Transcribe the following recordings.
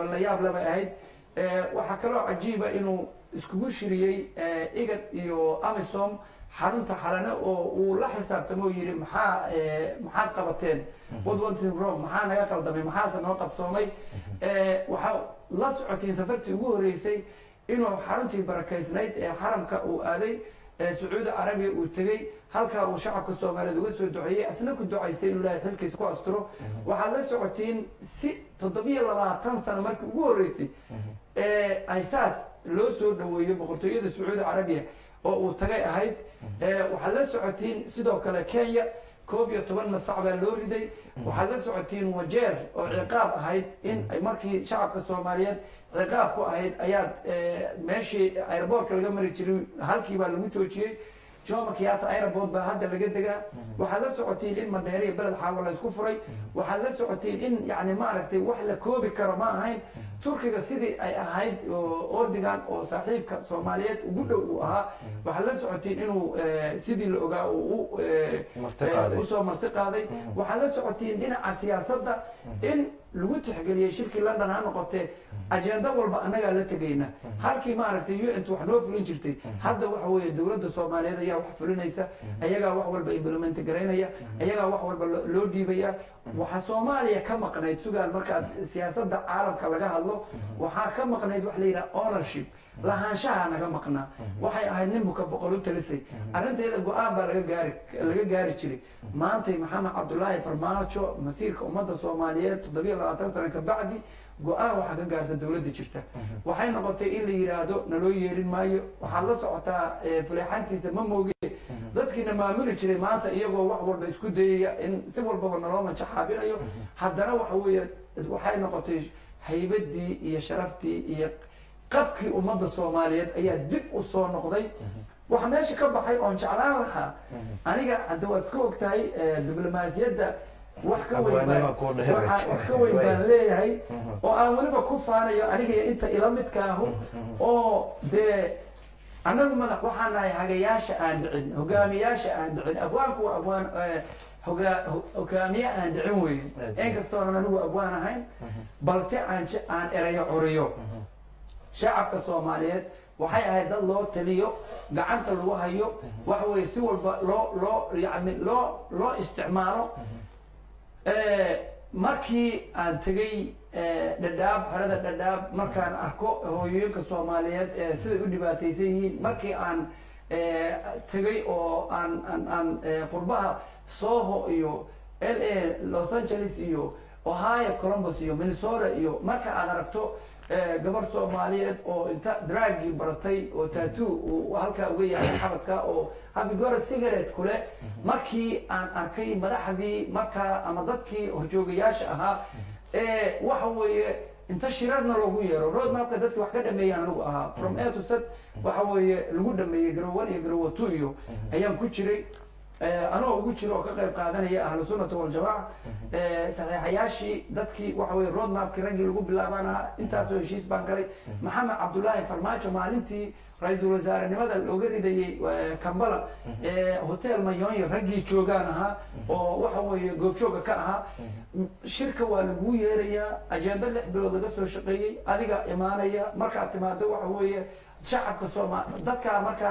la yaab laba ahayd waxaa kaloo cajiiba inuu iskugu shiriyey igad iyo amisom xarunta xalane oo uu la xisaabtamo oo yidhi maxaad qabateen what went wrong maxaa naga qaldamay maxaase noo qabsoomay waxaa la socotiin safartii ugu horreysay inuu xaruntii barakaysnayd ee xaramka uu aaday sacuudi carabiya uu tegey halkaa uu shacabka soomaaliyeed uga soo duceeyey asna ku ducaystay inuu ilaahay xilkiisa ku asturo waxaad la socotiin si 720 sano markii ugu horreysay ay saas loo soo dhaweeyo boqortooyada sacuudi carabiya oo uu tagay ahayd waxaad la socotiin sidoo kale Kenya 11 madfac baa loo riday waxaad la socotiin wajeer oo ciqaab ahayd in markii shacabka Soomaaliyeed ciqaab ku ahayd ayaad meeshii airportka laga mari jiray halkii baa lagu joojiyay Jomo Kenyatta airport baa hadda laga degaa waxaad la socotiin in Madeira iyo beled xaawal la isku furay waxaad la socotiin in yani ma aragtay wax la koobi karo ma ahayn Turkiga sidii ay ahayd Erdogan oo saaxiibka Soomaaliyeed ugu dhow u ahaa waxaad la socotiin inuu sidii la ogaa uu soo marti qaaday waxaad la socotiin dhinaca siyaasadda in lagu tixgeliyay shirkii London ha noqotee ajenda walba anaga la tagayna halkii ma aragtay UN wax noo fulin jirtay hadda waxa weeye dawladda Soomaaliyeed ayaa wax fulinaysa ayaga wax walba implement gareynaya ayaga wax walba loo dhiibaya waxa Soomaaliya ka maqnayd sugaan marka siyaasadda caalamka laga hadlo waxa ka maqnayd wax la yiraahdo ownership lahaanshaha naga maqnaa waxay ahayd nin buka boqol u talisay arinteeda go'aan baa laga gaari jiray maanta Maxamed Cabdullaahi Farmaajo masiirka ummadda Soomaaliyeed 27 sano ka bacdi go'aan waxa ka gaartay dawladda jirta waxay noqotay in la yiraahdo naloo yeerin maayo waxa la socotaa fuleexantiisa ma moogay dadkina maamuli jiray maanta iyagoo wax walba isku dayaya in si walba naloo majaxaabinayo haddana waxa weeye waxay noqotay haybadii iyo sharaftii iyo qabkii ummadda Soomaaliyeed ayaa dib u soo noqday waxa meesha ka baxay oo jeclaan lahaa aniga hadda waad iska ogtahay diblomaasiyadda wax ka weyn baan leeyahay oo aan waliba ku faanayo aniga inta ila midkaahu oo dee anagu madax waxaan nahay hagayaasha aan dhicin hogaamiyaasha aan dhicin abwaanku waa abwaan hogaamiye aan dhicin weeye inkastoo aan anigu abwaan ahayn balse aan erayo curiyo shacabka Soomaaliyeed waxay ahayd dad loo taliyo gacanta lagu hayo wax weeye si walba loo isticmaalo markii aan tagay dhadhaab xarada dhadhaab markaan arko hooyooyinka Soomaaliyeed sida u dhibaataysan yihiin markii aan tagay oo aan qurbaha Soho iyo LA Los Angeles iyo Ohio Columbus iyo Minnesota iyo marka aan aragto gabar Soomaaliyeed oo inta dragi baratay oo tattoo halka uga yahay xabadka oo habigora cigarette kule markii aan arkay madaxdii marka ama dadkii horjoogayaasha ahaa waxa weeye inta shirarna loogu yeero road mapka dadkii wax ka dhameeyaan anigu ahaa from A to Z waxa weeye lagu dhameeyay garowan iyo garowato iyo ayaan ku jiray anoo ugu jiro oo ka qayb qaadanaya ahlu sunnah wal jamaa saxiixayaashii dadkii waxa weeye road mapkii ragii lagu bilaabana intaas oo heshiis baan galay Maxamed Cabdullaahi Farmaajo maalintii ra'iisul wasaarenimada looga ridayay Kampala hotel Mayoonyo ragii joogaan ahaa oo waxa weeye goobjooga ka ahaa shirka waa lagu yeerayaa ajenda 6 bilood laga soo shaqeeyay adiga imaanaya marka timaado waxa weeye shacabka Soomaaliyeed dadka marka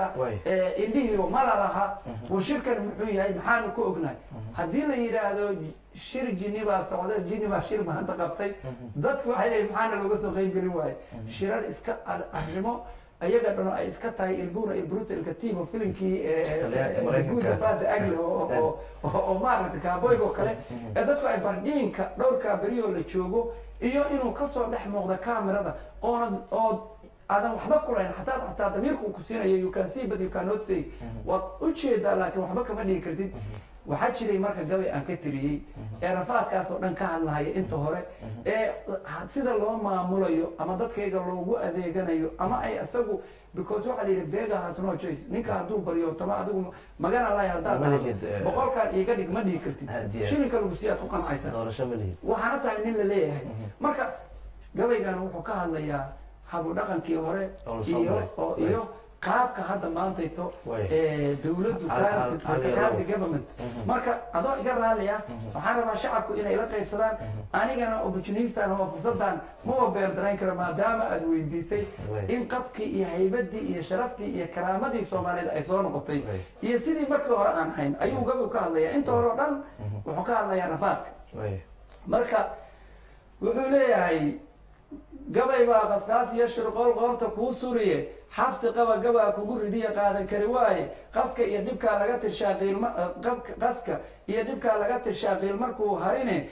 indhihiyo malalaha oo shirkan muxuu yahay maxaan ku ognahay hadii la yiraahdo shir Geneva socdo Geneva shir ma hanta qabtay dadku waxay leeyihiin maxaan looga soo qayb galin waay shirar iska arrimo ayaga dhan ay iska tahay ilbuna ilbruta ilkatiimo filimkii guuda baada agli oo maaragtay kaaboygo kale dadku ay bardhiinka dhowrka bariyo la joogo iyo inuu ka soo dhex muuqdo kaamirada oo أنا وحبك ولا حتى ضميرك وكسينا you can see but you cannot say وأشيء ده لكن وحبك ما ليه كردين وحد شيء مركز جوي أنكتري رفعت كاس ودن كهل هاي أنت هراء سيدا الله ما ملايو أما ضد كي قالوا وأذي جنايو أما أي أسوق because واحد يربيعها has no choice نيك هدو بريو تما هدو ما جانا الله يهدى بقول كان يقدر ما ليه كردين شيء نكلم بسيات وكان عايزة وحنتها إن اللي ليه مركز جوي كانوا وحكاها الله يا habu dhaqankii hore iyo qaabka hadda maantayto dawladdu government marka adoo iga raaliya waxaan rabaa shacabku inay la qaybsadaan anigana opportunistan oo fursadan ma beer darayn karo maadaama aad weydiisay in qabkii iyo haybadii iyo sharaftii iyo karaamadii Soomaaliyeed ay soo noqotay iyo sidii markii hore aan ahayn ayuu gabow ka hadlayaa inta hore oo dhan wuxuu ka hadlayaa rafaadka marka wuxuu leeyahay gabay baa qasqaas iyo shirqool qoorta kuu suriye xabsi qaba gabaa kugu ridiya qaadan kari waaye qaska iyo dhibkaa laga tirshaa qiil markuu harine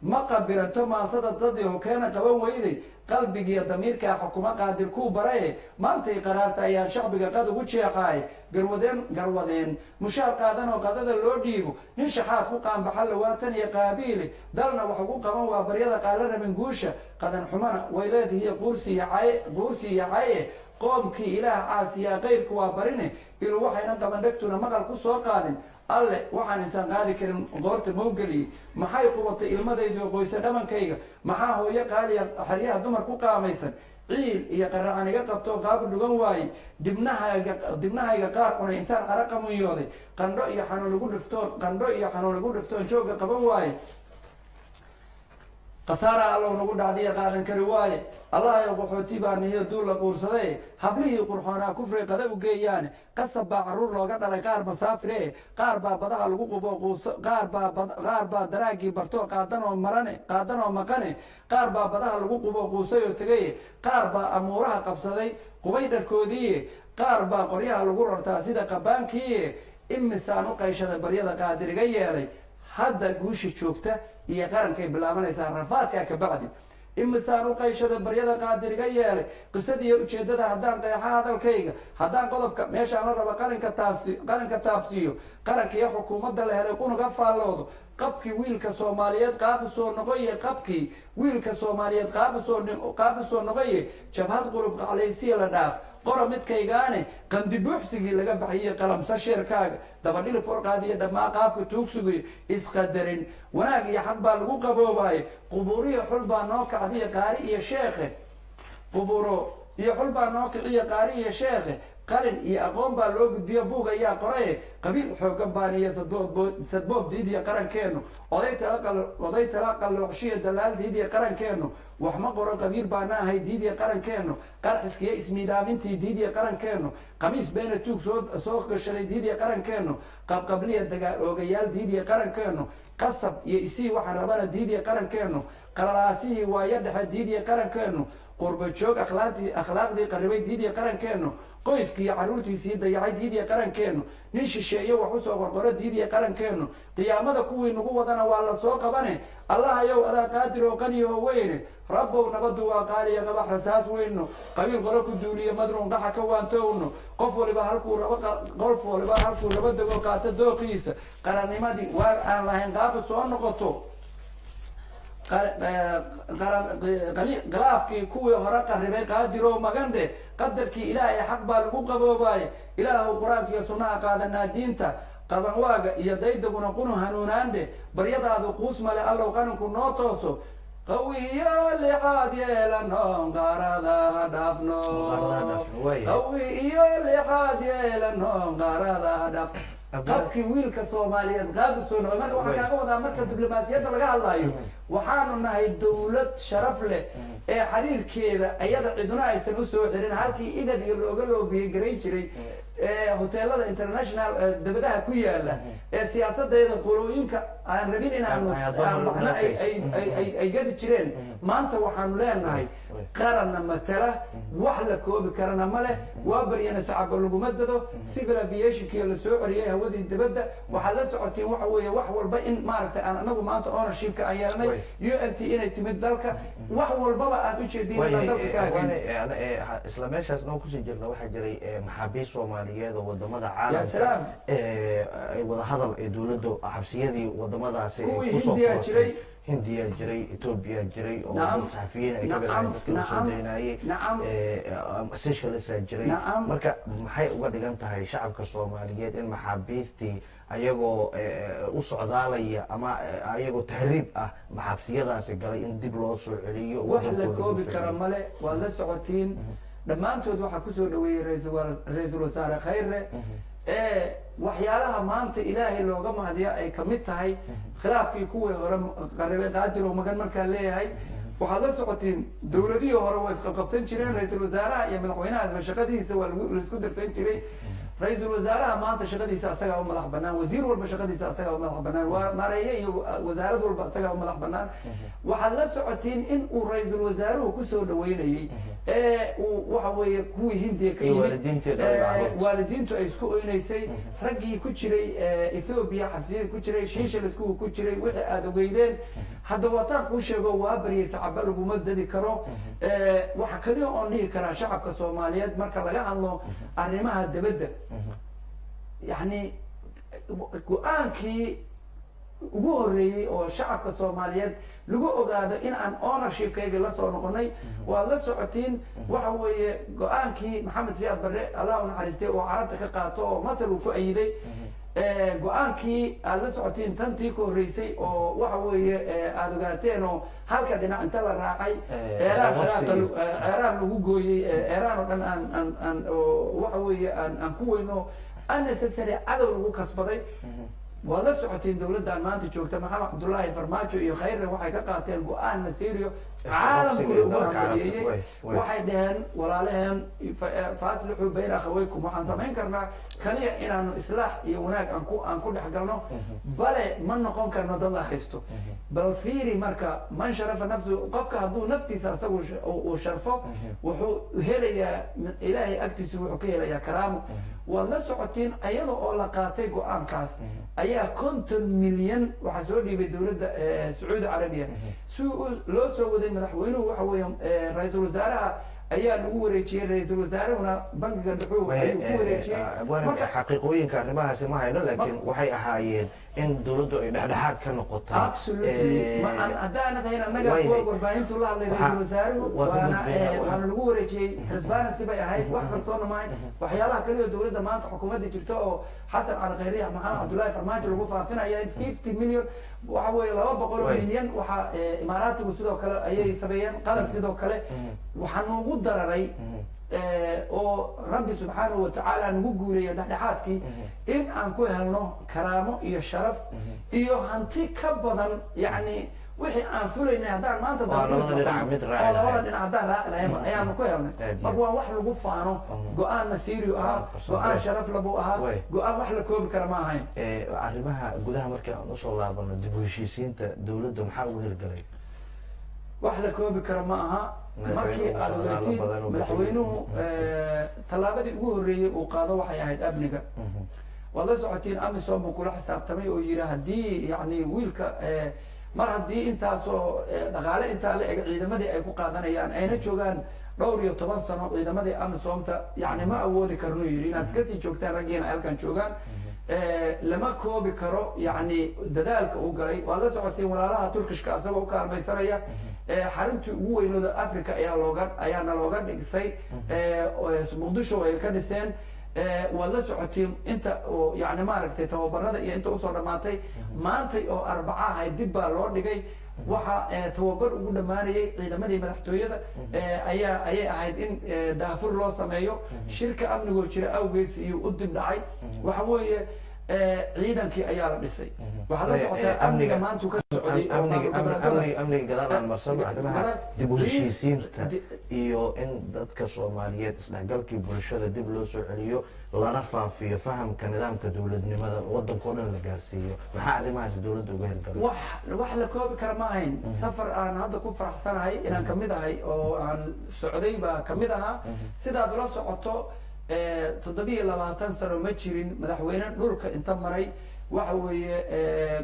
ma qabiranto maansada dadii hokeena qaban weyday qalbigiiyo damiirkaa xukuma qaadir kuu baraye maantay qaraarta ayaan shacbiga qad ugu jeexaaye garwadeen mushaar qaadan oo qadada loo dhiibo nin shaxaad ku qaanbaxa lawaatan iyo qaabiili dalna wax ugu qaban waa baryada qaala rabin guusha qadan xumana way leedihiy quursi iyo caye qoomkii ilaah caasiyaa qayrku waa barine iluu waxaynan qaban dhegtuna maqal ku soo qaadin alle waxaan insaan qaadi karin qoorta mawgeliyey maxay qubatay ilmadaydu qoysa dhamankayga maxaa hooyo qaaliya xeryaha dumar ku qaamaysan ciil iyo qaracan iga qabto qaab dhugan waaye dibnahayga qaar cunay intaan qara qamunyooday qandho iyo xanuun lagu dhiftoon jooga qaban waaye qasaara allow nagu dhacdiya qaadan kari waaye allahayow qaxooti baa nihiyo duul la quursaday hablihii qurxoonaa kufri qada u geeyaane qasab baa carruur looga dhalay qaar masaafire qaar baa badaha lagu qubo qaar baa daraagii bartoo qaadanoo maqane qaar baa badaha lagu qubo quusay oo tegay qaar baa amuuraha qabsaday qubay dharkoodii qaar baa qoryaha lagu rartaa sida qabaankii imisaan u qayshada baryada qaadiriga yeelay hadda guusha joogta iyo qarankay bilaabanaysaa rafaadka ka bacdi imisaan u qayshada baryada qaadiriga yeelay qisadiiyo ujeedada haddaan qeexa hadalkayga haddaan qodobka meeshaan la raba qaranka taabsiiyo qarankiiyo xukuumadda la helay qunuga faalloodo qabkii wiilka Soomaaliyeed qaab soo noqoyay qabkii wiilka Soomaaliyeed qaab soo noqoyay jabhad qulub qalaysiya la dhaaf qora midkaygaane qandi buuxsigii laga baxiyay qalamsa sheerkaaga dabadhil forqaadiya dhamaa qaabka tuugsugiyo isqadarin wanaag iyo xaq baa lagu qaboobaay qubuuriyo xul baa noo kacdiya qaari iyo sheekhe quburo iyo xul baa noo kiciya qaari iyo sheekhe qalin iyo aqoon baa loo gudbiyo buug ayaa qoray qabiil xoogan baan iyo sadboob diidiya qarankeenu oday tala qaloocshiya dalaal diidiya qarankeenu wax ma qoro qabiil baana ahay diidiya qarankeenu qarxiskiyo ismiidaamintii diidiya qarankeenu qamiis beena tuug soo gashaday diidiya qarankeenu qabqabliya dagaal oogayaal diidiya qarankeenu qasab iyo isii waxaan rabana diidiya qarankeenu qalalaasihii waayo dhexe diidiya qarankeenu qurba joog akhlaaqdii qarribay diidiya qarankeenu qoyskii carruurtiisii dayacay diidiya qarankeenu nin shisheeye wax usoo qorqoro diidiya qarankeenu qiyaamada kuwii nagu wadana waa la soo qabane allahayow adaa qaadir oo qaniyaho weyne rabbow nabadu waa qaaliya qabax rasaas weyno qabiil qolo ku duuliya madruun qaxa ka waantowno qof waliba halkuu rabo dego qaata dooqiisa qarannimadii waa aan lahayn qaaba soo noqoto khilaafkii kuwii hore qarribay qaadirow magandhe qadarkii ilaahay xaq baa lagu qaboobaye ilaahu qur-aanka iyo sunnaha qaadanaa diinta qabanwaaga iyo daydaguna qunu hanuunaandhe baryadaadu quus male allow qaninku noo tooso qawiyo lixaad yeelanoon qaarada ha dhaafno qawiyo lixaad yeelanoon qaarada ha dhaafno qabkii wiilka Soomaaliyeed qaab soo noqday marka waxa kaaga wadaa marka diblomaasiyadda laga hadlayo waxaanu nahay dawlad sharaf leh ee xiriirkeeda ayada ciduna aysan u soo xirin halkii igad iyo looga loobiyay garay jiray hoteelada international dabadaha ku yaala ee siyaasadeeda qolooyinka aan rabin inaan macna ay gadi jireen maanta waxaanu leenahay qaranna matala wax la koobi karana male waa baryana sacab laguma dado civil aviation-kii la soo celiyay hawadii dibadda waxaa la socotiin waxa weeye wax walba in maaragtay aan anagu maanta ownership-ka aan yeelnay UNT inay timid dalka wax walbaba aan u jeedin dalka ka hayn isla meeshaas noo kusii jirna waxaa jiray maxaabiis Soomaaliyeed oo wadamada caalamka ay wada hadal ee dawladda xabsiyadii wadamadaasi ku soo jiray Hindiya jiray Ethiopia jiray oo saxafiyiin ay ka galeen dadka soo deynayay socialist jiray marka maxay uga dhigan tahay shacabka Soomaaliyeed in maxaabiistii ayagoo u socdaalaya ama ayagoo tahriib ah maxabsiyadaasi galay in dib loo soo celiyo wax la koobi karo male waa la socotiin dhammaantood waxaa kusoo dhaweeyey ra-iisul wasaare khayre waxyaalaha maanta ilaahay looga mahadiya ay kamid tahay khilaafkii kuwii hore qaribay qaadirow magan markaa leeyahay waxaad la socotiin dawladihii hore waa isqabqabsan jireen ra-iisul wasaaraha iyo madaxweynahaasba shaqadiisa waa laisku darsan jiray ra-iisul wasaaraha maanta shaqadiisa asagaa u madax banaan wasiir walba shaqadiisa asagaa u madax banaan waa maareeye iyo wasaarad walba asagaa u madax banaan waxaad la socotiin in uu ra-iisul wasaaruhu kusoo dhaweynayey uu waxa weeye kuwii hindiya ka yimid waalidiintu ay isku oynaysay raggii ku jiray ethoobia xabsiyada ku jiray shiishaliskuwa ku jiray wixii aada ogeydeen hadda wataan kuu sheego waa baryay sacaba laguma dadi karo waxa kaliya oon dhihi karaa shacabka soomaaliyeed marka laga hadlo arrimaha dabadda yani go-aankii ugu horeeyey oo shacabka soomaaliyeed lagu ogaado in aan ownershipkayga lasoo noqonay waad la socotiin waxa weeye go-aankii maxamed siyaad barre allah u naxariistay oo carabta ka qaato oo masar uu ku ayiday go-aankii aad la socotiin tantii ka horreysay oo waxa weeye aada ogaateen oo halka dhinac inta la raacay ceeraan lagu gooyey ceeraan oo dhan aan waxa weeye aan ku weyno unnecessary cadow lagu kasbaday waad la socotiin dawladdan maanta joogta maxamed cabdullaahi farmaajo iyo khayre waxay ka qaateen go-aan masirio caalamkuna ugu hambaliyeeyey waxay dhaheen walaalaheen faaslixuu bayna akhawaykum waxaan samayn karnaa kaliya inaanu islaax iyo wanaag aan ku dhex galno bale ma noqon karno dad la haysto bal fiiri marka man sharafa nafsu qofka hadduu naftiisa asagu uu sharfo wuxuu helayaa ilaahay agtiisa wuxuu ka helayaa karaamo waad la socotiin iyada oo la qaatay go-aankaas ayaa 50 milyan waxaa soo dhiibay dawladda sacuudi carabiya si loo soo waday madaxweynuhu waxa weeye ra-iisul wasaaraha ayaa lagu wareejiyey ra-iisul wasaarahuna bankiga dhuxuu ayuu ku wareejiyey marka xaqiiqooyinka arrimahaasi ma hayno laakiin waxay ahaayeen in dawladdu ay dhexdhexaad ka noqotay absolutely haddaanad hayn annaga kuwa warbaahintu la hadlay ra-iisul wasaaruhu waana lagu wareejiyey transparency bay ahayd wax kalsoona maahayn waxyaalaha kaliya dawladda maanta xukuumadda jirto oo xasan cali khayriya maxamed cabdullaahi farmaajo lagu faafinaya 50 milyan waxa weeye 200 milyan waxaa imaaraatigu sidoo kale ayay sameeyeen qatar sidoo kale waxaa noogu dararay oo rabbi subxaanahu watacaala nagu guuleeyo dhexdhexaadkii in aan ku helno karaamo iyo sharaf iyo hanti ka badan yani wixii aan fulaynay haddaan maanta labada dhinac haddaan raaci lahayn ayaanu ku helnay marka waa wax lagu faano go-aan masiiriyo ahaa go-aan sharaf labu ahaa go-aan wax la koobi kara ma ahayn arrimaha gudaha markii aan usoo laabano dib u heshiisiinta dawladda maxaa ugu hirgalay wax la koobi kara ma aha markii aad ogaatiin madaxweynuhu tallaabadii ugu horreeyey uu qaado waxay ahayd amniga waad la socotiin amisom buu kula xisaabtamay oo yidhi haddii yani wiilka mar haddii intaasoo dhaqaale intaa la eg ciidamadii ay ku qaadanayaan ayna joogaan dhowr iyo 10 sano ciidamadii amisomta yani ma awoodi karno yidhi inaad iska sii joogtaan raggiina ay halkan joogaan lama koobi karo yani dadaalka uu galay waad la socotiin walaalaha turkishka asagoo u kaalmaysanaya xaruntii ugu weynooda africa ayaana looga dhigsay muqdisho ay ka dhiseen waad la socotiin inta oo yani maaragtay tababarada iyo inta usoo dhamaatay maantay oo arbaca ahayd dib baa loo dhigay waxa tababar ugu dhammaanayay ciidamadii madaxtooyada ayay ahayd in daafur loo sameeyo shirka amnigoo jira awgeed iyo u dib dhacay waxa weeye ciidankii ayaa la dhisay waxaad la socotaa amniga maanta ka socday amniga gadaalaan marsado arrimaha dib u heshiisiinta iyo in dadka soomaaliyeed isdhexgalkii bulshada dib loo soo celiyo lana faafiyo fahamka nidaamka dawladnimada wadankao dhan la gaarsiiyo maxaa arrimahaas dawladda uga hirgalay wax la koobi kara ma ahayn safar aan hadda ku faraxsanahay inaan kamid ahay oo aan socday baa kamid ahaa sidaad la socoto 7 sano ma jirin madaxweyne dhulka inta maray waxa weeye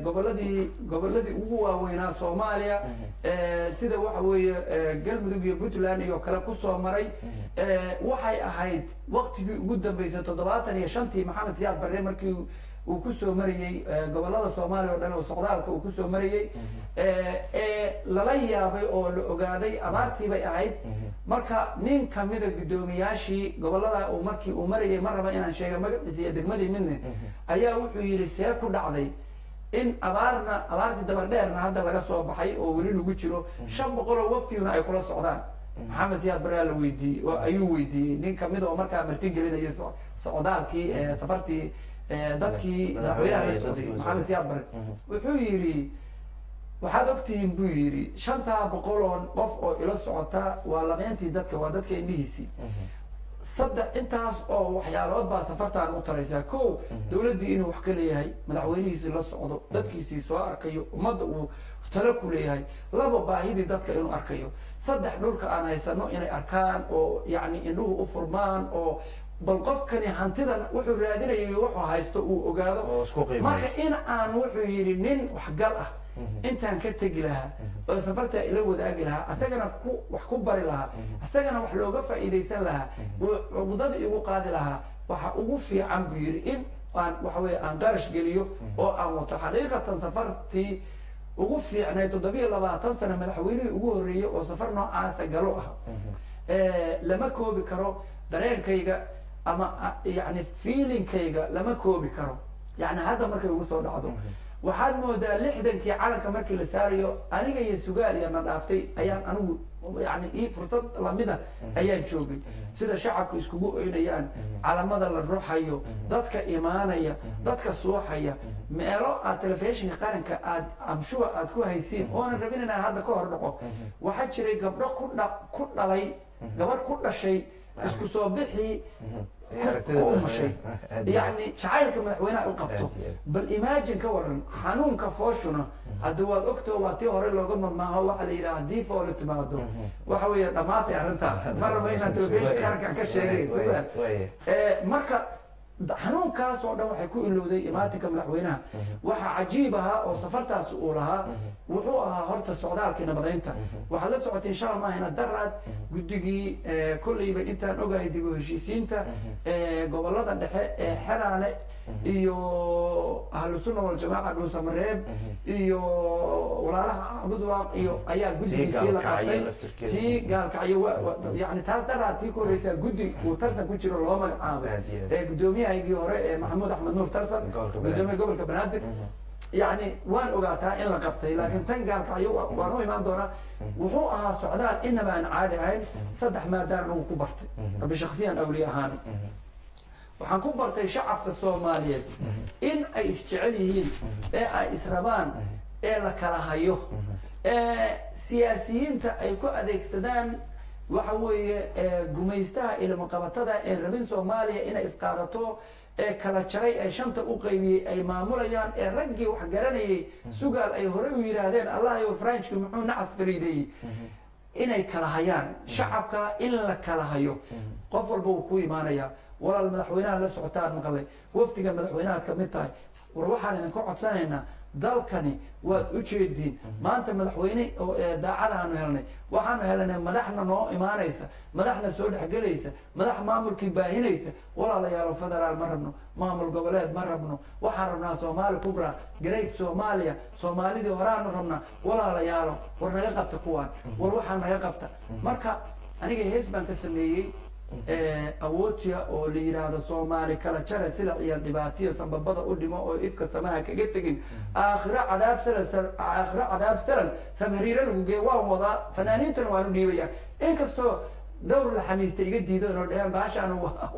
goboladii ugu waaweynaa Soomaaliya sida waxa weeye galmudug iyo Puntland iyo kala ku soo maray waxay ahayd waqtigii ugu dambeysay 75 maxamed siyaad barre markii uu ku soo mariyay gobolada Soomaaliya oo dhan oo socdaalka uu ku soo mariyay lala yaabay oo la ogaaday abaartii bay ahayd marka nin kamida gudoomiyaashii gobolada uu markii uu mariyay ma raba inaan sheego magaciisa iyo degmadii midna ayaa wuxuu yidhi see ku dhacday in abaartii dabardheerna hadda laga soo baxay oo weli lagu jiro 500 oo waqtiguna ay kula socdaan maxamed siyaad barre la weydiiyey ayuu weydiiyey nin kamid oo markaa marti gelinayay socdaalkii safartii dadkii madaxweynaha la socday maxamed siyaad barre wuxuu yidhi waxaad ogtihiin buu yidhi 500 qof oo ila socota waa labeentii dadka waa dadka indhihiisii saddex intaas oo waxyaalood baa safartaan u taraysaa kow dawladdii inuu wax ka leeyahay madaxweynihiisii la socdo dadkiisii soo arkayo ummadda uu talo ku leeyahay laba baahidii dadka inuu arkayo saddex dhulka aan haysano inay arkaan oo yacni indhuhu u furmaan oo bal qofkani hantidan wuxuu raadinayay wuxuu haysto uu ogaado marka in aan wuxuu yidhi nin waxgal ah intaan ka tegi lahaa oo safarta ila wadaagi lahaa asagana wax ku bari lahaa asagana wax looga faa'iidaysan lahaa wadada igu qaadi lahaa waxa ugu fiican buu yidhi in aan waxa weeye aan qarash geliyo oo aan wato xaqiiqatan safartii ugu fiicnay 27 sano madaxweynihii ugu horreeyay oo safar noocaasa galo ah lama koobi karo dareenkayga ama yani feelingkayga lama koobi karo yani hadda markay ugu soo dhacdo waxaad moodaa 60kii calanka markii la saarayo aniga iyo sugaaliya na dhaaftay ayaan anigu yani ii fursad lamida ayaan joogay sida shacabku iskugu oynayaan calamada la ruuxayo dadka imaanaya dadka suuxaya meelo aad telefishinka qaranka aad amshuwa aad ku haysiin oonan rabin inaan hadda ka hor dhaco waxaa jiray gabdho ku dhalay gabadh ku dhashay isku soo bixii umushay yani jacaylka madaxweynaha u qabto bal imagine ka waran xanuunka fooshuna hadda waad ogtoo waa tii hore looga mamaaho waxaa la yidhaha haddii foolo timaado waxa weeye dhammaatay arrintaas ma raba inaan telefishinka qarankan ka sheegay sudan marka xanuunkaas oo dhan waxay ku ilowday imaatinka madaxweynaha waxa cajiib ahaa oo safartaas uu lahaa wuxuu ahaa horta socdaalkii nabadaynta waxaad la socotay insha allah maahina daraad guddigii kolleyba intaan ogahay dib u heshiisiinta gobolada dhexe ee xeraale iyo ahlu sunna waljamaaca dhuusamareeb iyo walaalaha cabudwaaq iyo ayaa guddigiisii la qabtay tii gaalkacyo yani taas daraad tii koreysaa guddi uu tarsan ku jiro loo magacaabo gudoomiyahaygii hore ee maxamuud axmed nuur tarsan gudoomiyaha gobolka banaadir يعني وان اوغاتا ان لا قبتay laakiin tan gaalkacyo waan u imaan doonaa wuxuu ahaa socdaal inaba aan caadi ahayn saddex maadaan uu ku bartay abi shakhsiyan awliya ahaan waxaan ku bartay shacabka Soomaaliyeed in ay isjecel yihiin ee ay israbaan ee la kala hayo siyaasiyiinta ay ku adeegsadaan waxa weeye gumaystaha ilmo qabatada ee rabin Soomaaliya inay isqaadato ee kala jaray ay shanta u qaybiyay ay maamulayaan ee raggii wax garanayay sugaal ay hore u yiraahdeen Allah iyo Frenchku muxuu nacas fariiday inay kala hayaan shacabka in la kala hayo qof walba uu ku imaanaya walaal madaxweynaha la socotaan maqalay waftiga madaxweynaha ka mid tahay war waxaan idin ku codsanaynaa dalkani waad u jeediin maanta madaxweyne oo daacadaanu helnay waxaanu helnay madaxna noo imaanaysa madaxna soo dhaxgalaysa madax maamulkii baahinaysa walaalayaal federaal ma rabno maamul goboleed ma rabno waxaan rabnaa Soomaali kubra great Soomaaliya Soomaalidii horaanu rabnaa walaalayaal war naga qabta kuwaan war waxaan naga qabta marka aniga hees baan ka sameeyay awoodtiya oo la yiraahdo Soomaali kala jara sida iyo dhibaatiyo sababada u dhimo oo ifka samaha kaga tagin aakhira cadaab salan samhariira lagu geey waa wada fanaaniintan waanu dhiibaya inkastoo dawr la xamiistay iga diidan oo dheer baashaan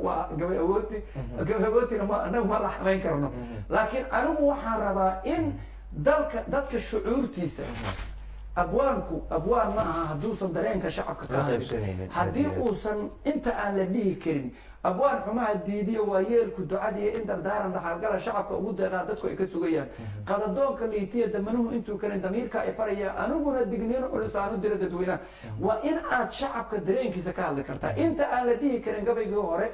waa gabay awoodtina ma anagu ma la xamayn karno laakiin anigu waxaan rabaa in dadka shucuurtiisa abwaan ma aha hadduusan dareenka shacabka ka hadlin haddii uusan inta aan la dhihi karin abwaan xumaha diidiya waa yeelku ducadiya in dardaaran dhaxalgala shacabka ugu deeqaa dadku ay ka sugayaan qadadoonka liitiya damanuhu intuu karin damiirka ay faraya aniguna digniin culus aanu dira dadweynaha waa in aad shacabka dareenkiisa ka hadli kartaa inta aan la dhihi karin gabaygii hore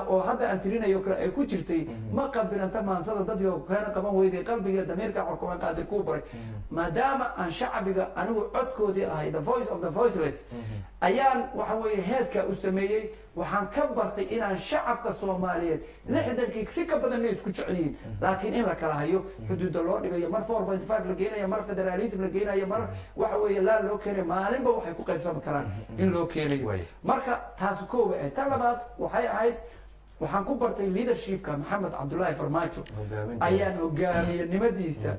oo hadda aan tirinayo kale ay ku jirtay ma qabilanta maansada dadyo kana qaban weyday qalbiga damiirka xukuma qaadir ku baray maadaama aan shacbiga anigu codkoodii ahay the voice of the voiceless ayaan waxa weeye heeska u sameeyay waxaan ka bartay inaan shacabka Soomaaliyeed 60kii si ka badan isku jeceliin laakiin in la kala hayo xuduud loo dhigayo mar 4.5 la geenayo mar federalism la geenayo mar waxa weeye la loo keenay maalinba waxay ku qaybsan karaan in loo keenayo marka taas kooba ee tan labaad waxay ahayd waxaan ku bartay leadershipka Maxamed Cabdullaahi Farmaajo ayaan hogaamiyanimadiisa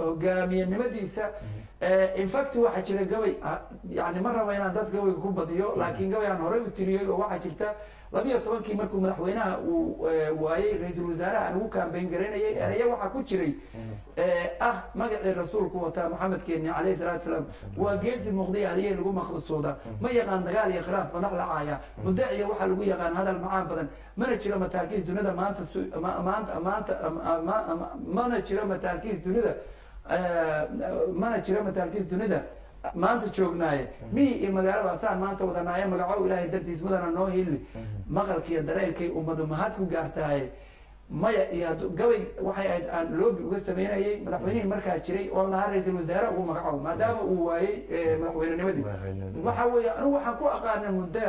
hogaamiyenimadiisa in fact waxaa jira gabay yani ma raba inaan dad gabayga ku badiyo laakiin gabay aan horey u tiriyey oo waxaa jirta 12 markuu madaxweynaha uu waayey ra-iisul wasaaraha aan ugu kaambeyn garaynayay eraya waxaa ku jiray magacii rasuulku wataa maxamed keeni calayhi salaatu wasalaam waa geesi muuqday haliyey lagu maqsooda ma yaqaan dagaal iyo khilaaf madax la caaya mudaciya waxaa lagu yaqaan hadal macaan badan mana jiro mataakiis dunida mana jiro mataakiis dunida maanta joognaaye miyi iyo magaalada asaan maanta wadanaaye magaco ilaahay dartiis mudana noo hili maqalkiiyo dareenkay ummadu mahad ku gaartaaye maya iyo gabay waxay ahayd aan loobi uga sameynayay madaxweynihii markaa jiray oo lahaa ra-iisul wasaare ugu magacaabo maadaama uu waayey madaxweynenimadii waxa weeye anigu waxaan ku aqaana muddo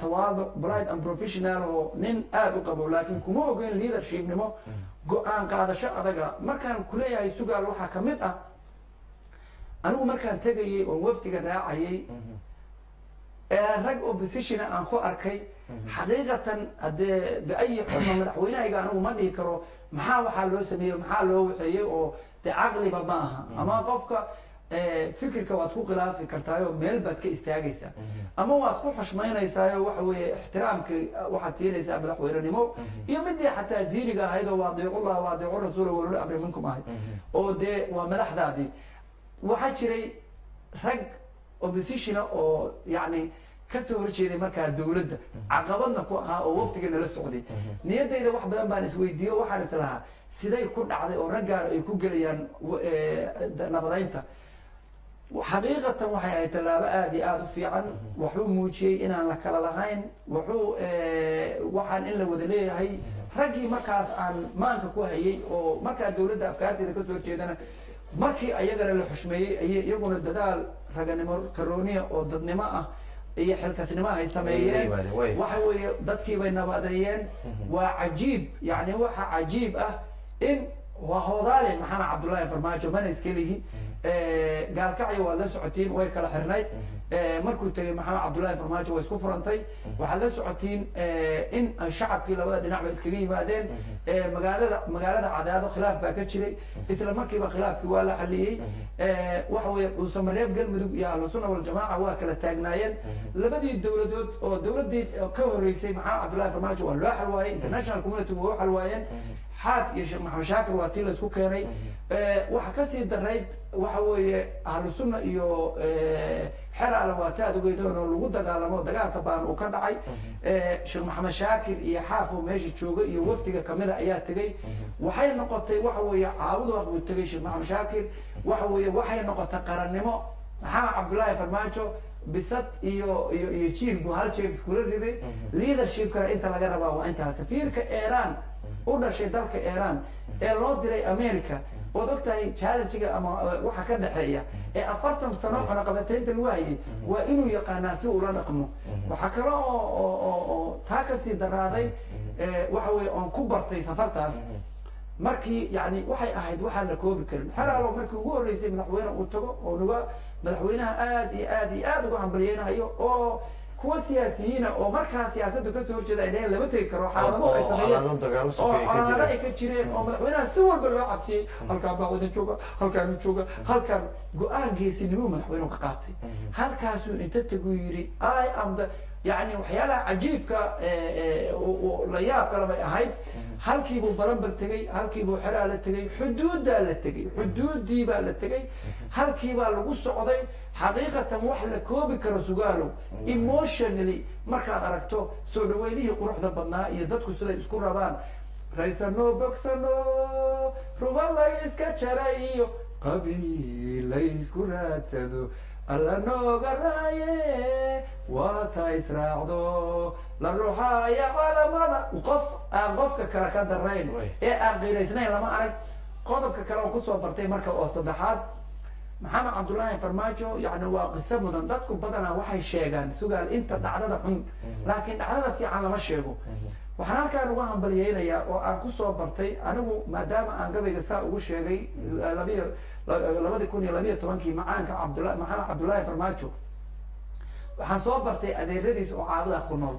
tawaaduc bright and professional oo nin aada u qabo laakiin kuma ogeyn leadershipnimo go-aan qaadasho adaga markaan kuleeyahay sugaal waxaa kamid ah anigu markaan tegayey oon wafdiga raacayay rag oppositiona aan ku arkay xaqiiqatan haddee biayi xuma madaxweynahayga anigu ma dhihi karo maxaa waxaa loo sameeyey maxaa loo waxeeyey oo dee caqliba ma aha ama qofka fikirka waad ku khilaafi kartaayo meel baad ka istaagaysaa ama waad ku xushmaynaysaayo waxa weeye ixtiraamka waxaad siinaysaa madaxweynenimo iyo midii xataa diiniga ahayd oo waadiicullah waadiicu rasuula walul amri minkum ahayd oo dee waa madaxdaadii waxaa jiray rag oppositiona oo yani kasoo horjeeday markaa dawladda caqabadna ku ahaa oo waftiga nala socday niyadayda wax badan baan isweydiiyo waxaan is lahaa siday ku dhacday oo raggaan ay ku gelayaan nabadaynta xaqiiqatan waxay ahayd tallaabo aada iyo aada u fiican wuxuu muujiyey inaan la kala lahayn waxaan in la wada leeyahay raggii markaas aan maanka ku hayay oo markaa dawladda afkaarteeda kasoo horjeedana markii ayagana la xushmeeyey ayay iyaguna dadaal raganimo karooniya oo dadnimo ah iyo xilkasnimo ay sameeyeen waxa weeye dadkii bay nabadeeyeen waa cajiib yani waxa cajiib ah in waa hoodaale maxamed cabdullaahi farmaajo mana iska lihi gaalkacyo waad la socotiin way kala xirnayd markuu tegay maxamed cabdullaahi farmaajo way isku furantay waxaad la socotiin in shacabkii labada dhinac ba iskaga yimaadeen magaalada cadaado khilaaf baa ka jiray isla markiiba khilaafkii waa la xaliyey waxa weeye dhuusamareeb galmudug iyo ahlusunna waljamaaca waa kala taagnaayeen labadii dawladood oo dawladii ka horeysay maxamed cabdullaahi farmaajo waa loo xalwaayey international community waa u xalwaayeen xaaf iyo sheekh maxamed shaakir waa tii la isku keenay waxa kasii darayd waxa weeye ahlu sunna iyo xeraale waa taad ogeydoon oo lagu dagaalamo dagaalka baan uu ka dhacay sheekh maxamed shaakir iyo xaaf oo meesha jooga iyo wafdiga kamida ayaa tegay waxay noqotay waxa weeye caawud wax buu tegay sheekh maxamed shaakir waxa weeye waxay noqotay qarannimo maxamed cabdullaahi farmaajo bisad iyo jiil buu hal jeeg iskula riday leadershipkana inta laga rabaa waa intaa safiirka iran u dhashay dalka iran ee loo diray america ood ogtahay challenge-ga ama waxa ka dhexeeya ee 40 sano cunaqabataynta lagu hayay waa inuu yaqaanaa si ula dhaqmo waxa kale oo taa kasii daraaday waxa weeye oon ku bartay safartaas markii yani waxay ahayd waxaan la koobi karin xalaalo markii ugu horeysay madaxweyne uu tago oo nuga madaxweynaha aad uga hambaliyeynayo oo kuwa siyaasiyiina oo markaa siyaasadda kasoo horjeeda ay dhaheen lama tegi karo xaalamo ay sameeyeen oo colaado ay ka jireen oo madaxweynaha si walba loo cabsiyey halkaan baa wada jooga halkaan jooga halkaan go-aan geesinimo madaxweynuhu ka qaatay halkaasuu inta tagu yidhi I am the يعني waxyaalaha cajiibka la yaab kale bay ahayd halkiibuu balanbal tegey halkiibuu xeraa la tegey xuduuddaa la tegey xuduuddii baa la tegey halkiibaa lagu socday xaqiiqatan wax la koobi karo sugaalow emotionally markaad aragto soo dhaweynihii quruxda badnaa iyo dadku siday isku rabaan raysano bogsano ruba la iska jaray iyo qabiil la isku raadsado alla nooga raaye waa ta israacdo la ruuxaaya calamada qof aan qofka kale ka darayn ee aan qiiraysnayn lama arag qodobka kale oo kusoo bartay marka oo saddexaad maxamed cabdullaahi farmaajo yani waa qiso mudan dadku badanaa waxay sheegaan sugaal inta dhacdada xun laakiin dhacdada fiican lama sheego waxaan halkaan uga hambaliyeynayaa oo aan kusoo bartay anigu maadaama aan gabayga saa ugu sheegay 2012 macaanka maxamed cabdullaahi farmaajo waxaan soo bartay adeeradiis oo caabada ku nool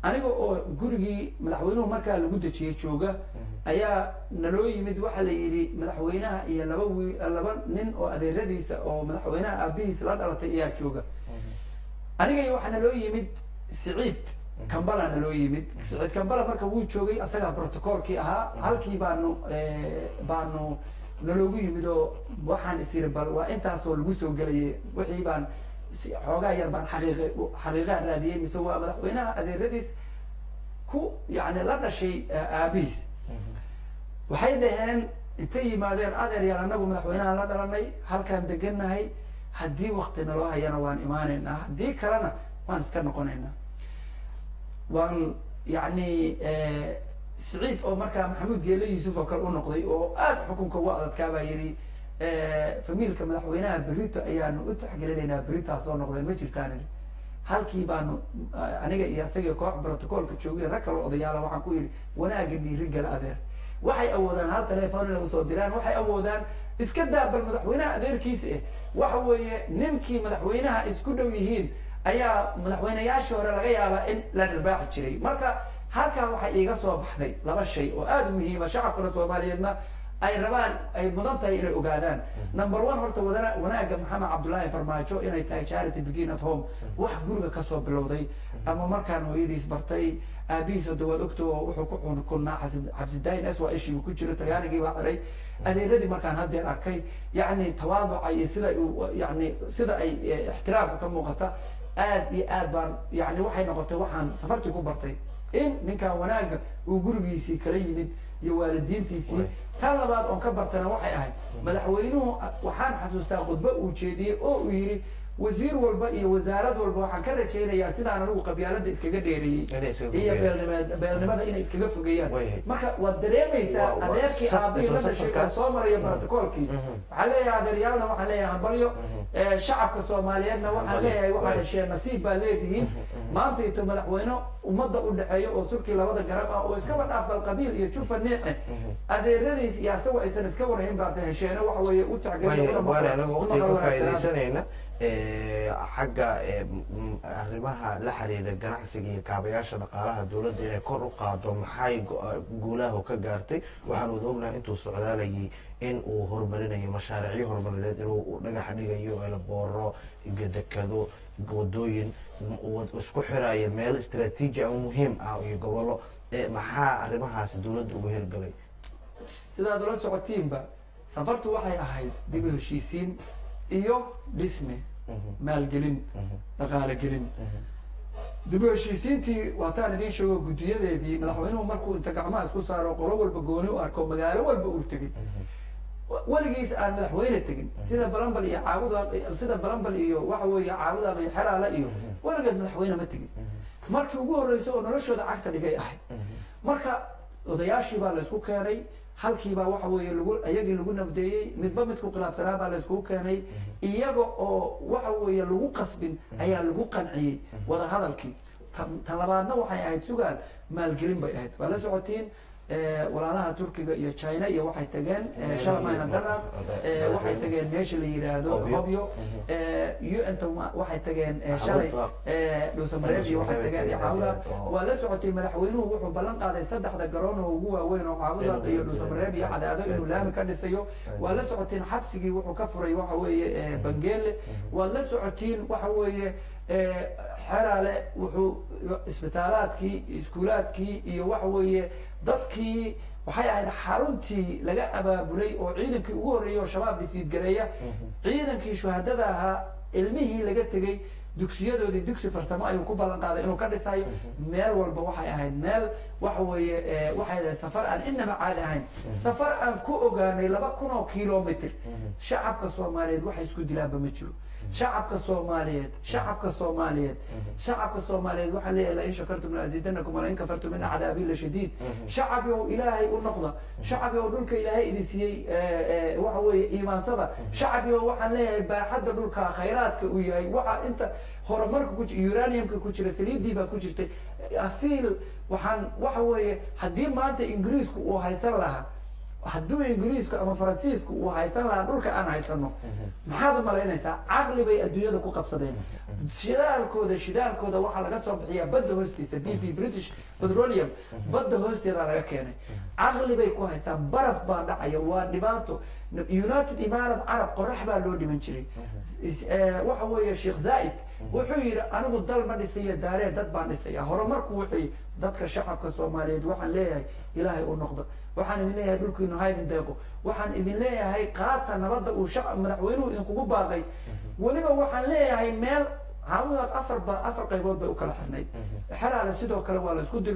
aniga oo gurigii madaxweynuhu markaa lagu dejiyey jooga ayaa naloo yimid waxaa la yidhi madaxweynaha iyo laba nin oo adeeradiisa oo madaxweynaha aabihiis la dhalatay ayaa jooga aniga waxaa naloo yimid Siciid Kambala naloo yimid Siciid Kambala marka wuu joogay asaga protocolkii ahaa halkii baanu naloogu yimid oo waxaan isiri bal waa intaasoo lagu soo gelayay wixii baan xoogaa yar baan xaqiiqa raadiyey mise waa madaxweynaha adeeradiis ku yani la dhashay aabihiis waxay dhaheen intay yimaadeen adeeryaal anagu madaxweynaha la dhalanay halkaan degannahay haddii wakti naloo hayana waan imaanaynaa haddii kalena waan iska noqonaynaa waan yani Siciid oo markaa Maxamuud Geele Yuusuf oo kale u noqday oo aad xukunka ugu adadkaa baa yidhi famiilka madaxweynaha berito ayaanu u taxgelinaynaa beritaas oo noqdeen ma jirtaan halkii baanu aniga iyo isaga koox protocolka joogay rag kale odayaala waxaan ku yidhi wanaaga dhiiri gala adeer waxay awoodaan hal telefoon inay usoo diraan waxay awoodaan iska daa bal madaxweynaha adeerkiisa waxa weeye ninkii madaxweynaha isku dhow yihiin ayaa madaxweynayaashii hore laga yaabaa in la dharbaaxi jiray marka halkaa waxay iiga soo baxday laba shay oo aada muhiima shacabkana Soomaaliyeedna ay rabaan ay mudan tahay inay ogaadaan number 1 horta wanaaga Maxamed Cabdullaahi Farmaajo inay tahay charity begin at home wax guriga ka soo bilowday ama markaan hooyadiis bartay aabihiis dawaad ogto wuxuu ku cunaa xabsi daayin aswa ishii ku jira talyaanigii baa xiray adeeradii markaan haddeer arkay yani tawaaduca iyo sida ay ixtiraamka ka muuqata aad iyo aad baan yani waxay noqotay waxaan safartii ku bartay in ninkan wanaaga uu gurigiisii kala yimid iyo waalidiintiisii tan labaad oon ka bartana waxay ahayd madaxweynuhu waxaan xasuustaa khudbo uu jeediyey oo uu yidhi wasiir walba iyo wasaarad walba waxaan ka rajaynayaa sidaan anigu qabyaalada iskaga dheereeyey iyo beelnimada inay iskaga fogeeyaan marka waad dareemaysaa adeerkii aabihii la dhashay oo soo maraya protocolkii waxaan leeyahay adeeryaalna waxaan leeyahay hambalyo shacabka Soomaaliyeedna waxaan leeyahay waxaa hesheen nasiib baa leedihiin maanta inta madaxweyne ummadda u dhaxeeyo oo sulkii labada garab ah oo iskaba dhaafbal qabiil iyo jufa niice adeeradiis iyo asagoo aysan iska warhayn baa hesheena waxa weeye u tacgelinayna xagga arrimaha la xiriira ganacsiga iyo kaabayaasha dhaqaalaha dawladda inay kor u qaado maxay guulaha ka gaartay waxaan wada ognahay intuu socdaalayay in uu horumarinayo mashaariicyo horumarineed inuu dhagax dhigayo elbooro dekado wadooyin isku xiraya meel istiraatiiji ah muhiim ah iyo gobollo maxaa arrimahaas dawladda ugu hirgalay sidaad ula socotiinba safartu waxay ahayd dib u heshiisiin iyo dhisme maalgelin dhaqaale gelin dib u heshiisiintii waataan idiin sheego guddiyadeedii madaxweynuhu markuu inta gacmaha isku saaro qolo walba gooni u arko magaalo walba uu tegey weligiis aan madaxweyne tegin sida balambal iyo balambal iyo waxa weeye caabuda iyo xeraale iyo weligeed madaxweyne ma tegin markii ugu horreysay oo noloshooda cagta dhigay ahayd marka odayaashii baa la isku keenay halkii baa waxa weeye iyagii lagu nabdeeyey midba midku khilaafsanaa baa la iskugu keenay iyaga oo waxa weeye lagu qasbin ayaa lagu qanciyey wada hadalkii tan labaadna waxay ahayd sugaan maalgelin bay ahayd waa la socotiin walaalaha Turkiga iyo China iyo waxay tageen Shalmayna Darab waxay tageen meesha la yiraahdo Hobyo UN waxay tageen shalay Dhuusamareeb iyo waxay tageen Caawda waa la socotay madaxweynuhu wuxuu ballan qaaday saddexda garoon oo ugu waaweyn oo Caawda iyo Dhuusamareeb iyo Cadaado inuu laami ka dhisayo waa la socotiin xabsigii wuxuu ka furay waxa weeye Bangeele waa la socotiin waxa weeye xeraale wuxuu isbitaalaadkii iskuulaadkii iyo waxa weeye dadkii waxay ahayd xaruntii laga abaabulay oo ciidankii ugu horreeyay oo shabaab dhifiidgareeya ciidankii shuhadada ahaa ilmihii laga tegey dugsiyadoodii dugsi farsamo ayuu ku ballan qaaday inuu ka dhisayo meel walba waxay ahayd meel waxa weeye waxay ahayd safar aan inaba caadi ahayn safar aan ku ogaanay 2,000 kilomitr shacabka Soomaaliyeed waxay isku dilaanba ma jiro shacabka Soomaaliyeed waxa leeyahay in shakartum la azidannakum wa in kafartum min adaabi la shadiid shacab oo ilaahay u noqda shacab oo dhulka ilaahay idin siiyay waxa weeye iimaansada shacab oo waxaan leeyahay baaxadda dhulka khayraadka uu yahay waxa inta horumarka ku jira uraniumka ku jira saliidii baa ku jirtay afiil waxaan waxa weeye haddii maanta Ingiriisku uu haysan lahaa hadduu ingiriisku ama faransiisku uu haysan lahaa dhulka aan haysano maxaad u malaynaysaa caqli bay adduunyada ku qabsadeen shidaalkooda waxaa laga soo bixiyaa badda hoostiisa BP British Petroleum badda hoosteeda laga keenay caqli bay ku haystaan baraf baa dhacaya waa dhibaato United Imaaraat Arab qorax baa loo dhiman jiray waxa weeye Sheikh Zayed wuxuu yiri anigu dal ma dhisayo daaree dad baan dhisaya horumarku wuxuu dadka shacabka Soomaaliyeed waxaan leeyahay ilaahay u noqdo waxaan idin leeyahay dhulkiina haydin deeqo waxaan idin leeyahay qaata nabadda uu madaxweynuhu idinkugu baaqay waliba waxaan leeyahay meel عاوزك أفر قيبوت بأكل حنيد حلا على سيدو كلا ولا سكود